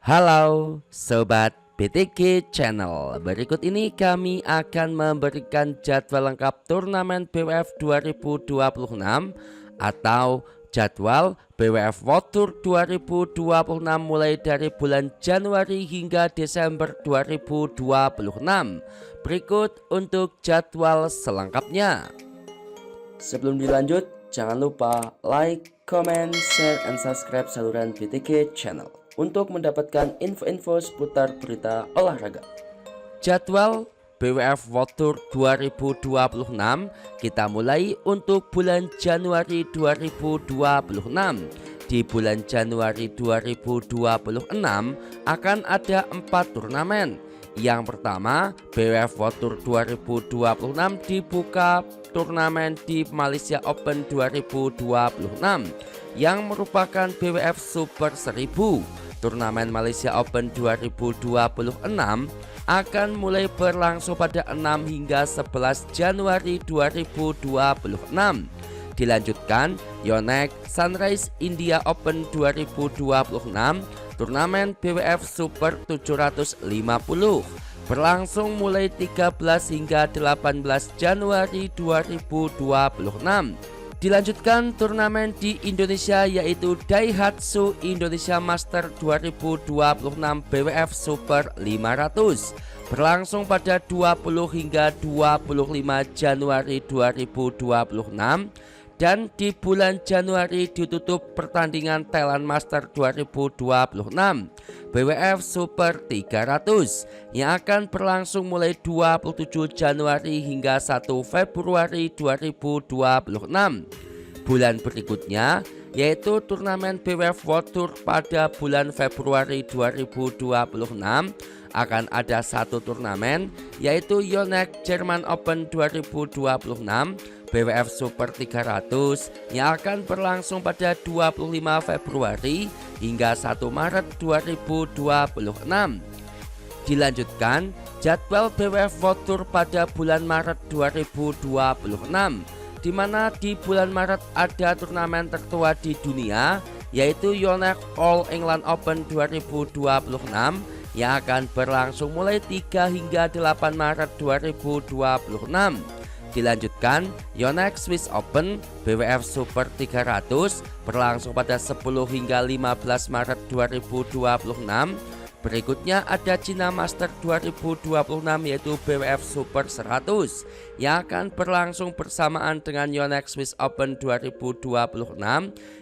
Halo Sobat BTG Channel. Berikut ini kami akan memberikan jadwal lengkap turnamen BWF 2026 atau jadwal BWF World Tour 2026 mulai dari bulan Januari hingga Desember 2026. Berikut untuk jadwal selengkapnya. Sebelum dilanjut, jangan lupa like, comment, share, and subscribe saluran BTG Channel untuk mendapatkan info-info seputar berita olahraga. Jadwal BWF World Tour 2026 kita mulai untuk bulan Januari 2026. Di bulan Januari 2026 akan ada 4 turnamen. Yang pertama, BWF World Tour 2026 dibuka turnamen di Malaysia Open 2026 yang merupakan BWF Super 1000. Turnamen Malaysia Open 2026 akan mulai berlangsung pada 6 hingga 11 Januari 2026. Dilanjutkan Yonex Sunrise India Open 2026, turnamen BWF Super 750 berlangsung mulai 13 hingga 18 Januari 2026. Dilanjutkan turnamen di Indonesia yaitu Daihatsu Indonesia Master 2026 BWF Super 500 berlangsung pada 20 hingga 25 Januari 2026. Dan di bulan Januari ditutup pertandingan Thailand Master 2026 BWF Super 300 yang akan berlangsung mulai 27 Januari hingga 1 Februari 2026. Bulan berikutnya yaitu turnamen BWF World Tour pada bulan Februari 2026 akan ada satu turnamen yaitu Yonex German Open 2026 BWF Super 300 yang akan berlangsung pada 25 Februari hingga 1 Maret 2026. Dilanjutkan jadwal BWF World Tour pada bulan Maret 2026, di mana di bulan Maret ada turnamen tertua di dunia yaitu Yonex All England Open 2026 yang akan berlangsung mulai 3 hingga 8 Maret 2026. Dilanjutkan Yonex Swiss Open BWF Super 300 berlangsung pada 10 hingga 15 Maret 2026. Berikutnya ada China Master 2026 yaitu BWF Super 100 yang akan berlangsung bersamaan dengan Yonex Swiss Open 2026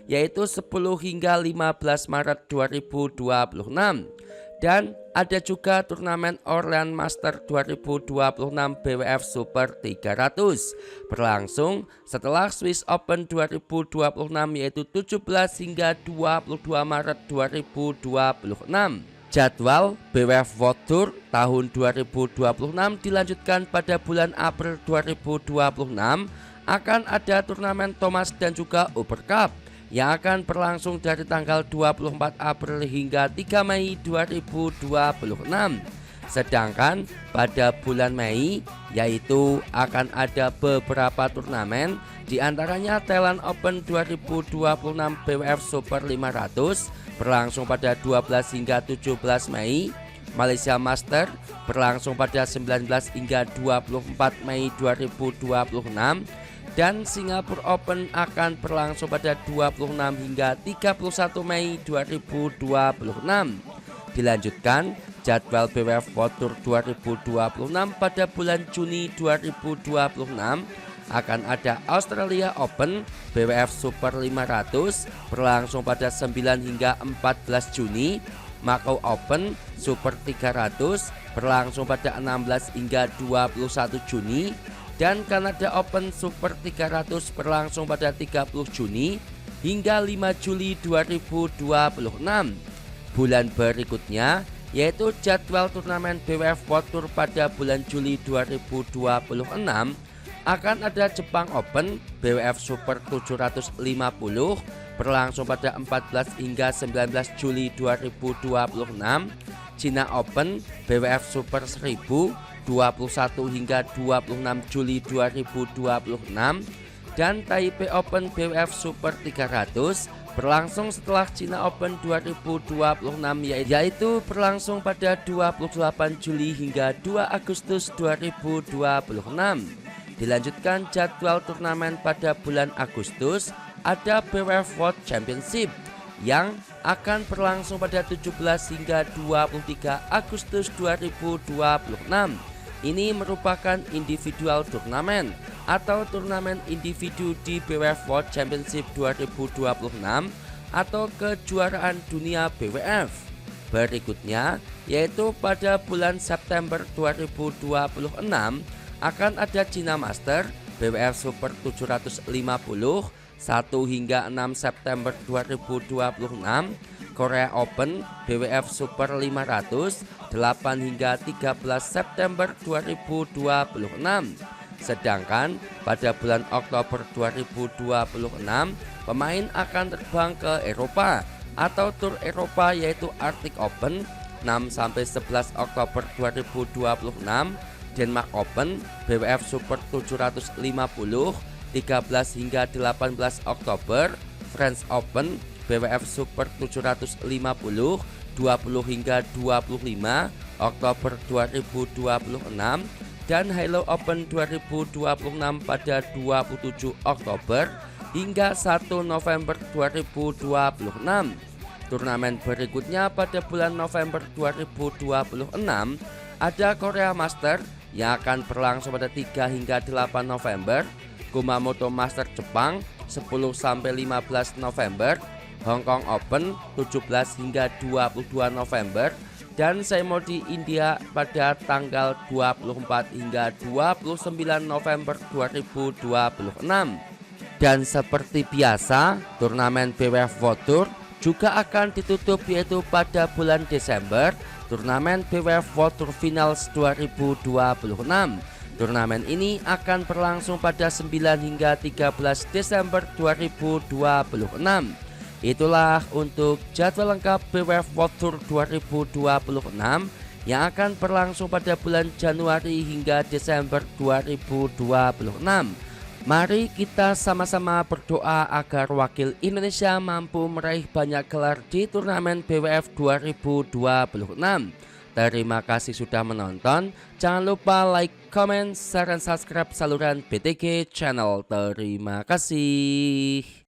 yaitu 10 hingga 15 Maret 2026. Dan ada juga turnamen Orleans Master 2026 BWF Super 300 berlangsung setelah Swiss Open 2026 yaitu 17 hingga 22 Maret 2026. Jadwal BWF World Tour tahun 2026 dilanjutkan pada bulan April 2026. Akan ada turnamen Thomas dan juga Uber Cup yang akan berlangsung dari tanggal 24 April hingga 3 Mei 2026. Sedangkan pada bulan Mei yaitu akan ada beberapa turnamen, diantaranya Thailand Open 2026 BWF Super 500 berlangsung pada 12 hingga 17 Mei, Malaysia Master berlangsung pada 19 hingga 24 Mei 2026. Dan Singapura Open akan berlangsung pada 26 hingga 31 Mei 2026. Dilanjutkan jadwal BWF World Tour 2026 pada bulan Juni 2026 akan ada Australia Open BWF Super 500 berlangsung pada 9 hingga 14 Juni, Macau Open Super 300 berlangsung pada 16 hingga 21 Juni, dan Canada Open Super 300 berlangsung pada 30 Juni hingga 5 Juli 2026. Bulan berikutnya yaitu jadwal turnamen BWF World Tour pada bulan Juli 2026 akan ada Jepang Open BWF Super 750 berlangsung pada 14 hingga 19 Juli 2026, China Open BWF Super 1000 21 hingga 26 Juli 2026, dan Taipei Open BWF Super 300 berlangsung setelah China Open 2026 yaitu berlangsung pada 28 Juli hingga 2 Agustus 2026. Dilanjutkan jadwal turnamen pada bulan Agustus, ada BWF World Championship yang akan berlangsung pada 17 hingga 23 Agustus 2026. Ini merupakan individual turnamen atau turnamen individu di BWF World Championship 2026 atau kejuaraan dunia BWF. Berikutnya yaitu pada bulan September 2026 akan ada China Master BWF Super 750 1 hingga 6 September 2026, Korea Open BWF Super 500 8 hingga 13 September 2026. Sedangkan pada bulan Oktober 2026 pemain akan terbang ke Eropa atau Tour Eropa yaitu Arctic Open 6-11 Oktober 2026, Denmark Open BWF Super 750 13 hingga 18 Oktober, French Open BWF Super 750 20 hingga 25 Oktober 2026 dan Halo Open 2026 pada 27 Oktober hingga 1 November 2026. Turnamen berikutnya pada bulan November 2026 ada Korea Master yang akan berlangsung pada 3 hingga 8 November, Kumamoto Master Jepang 10-15 November, Hong Kong Open 17 hingga 22 November, dan Saimo di India pada tanggal 24 hingga 29 November 2026. Dan seperti biasa, turnamen BWF World Tour juga akan ditutup yaitu pada bulan Desember, turnamen BWF World Tour Finals 2026. Turnamen ini akan berlangsung pada 9 hingga 13 Desember 2026. Itulah untuk jadwal lengkap BWF World Tour 2026 yang akan berlangsung pada bulan Januari hingga Desember 2026. Mari kita sama-sama berdoa agar wakil Indonesia mampu meraih banyak gelar di turnamen BWF 2026. Terima kasih sudah menonton. Jangan lupa like, comment, share, dan subscribe saluran BTG Channel. Terima kasih.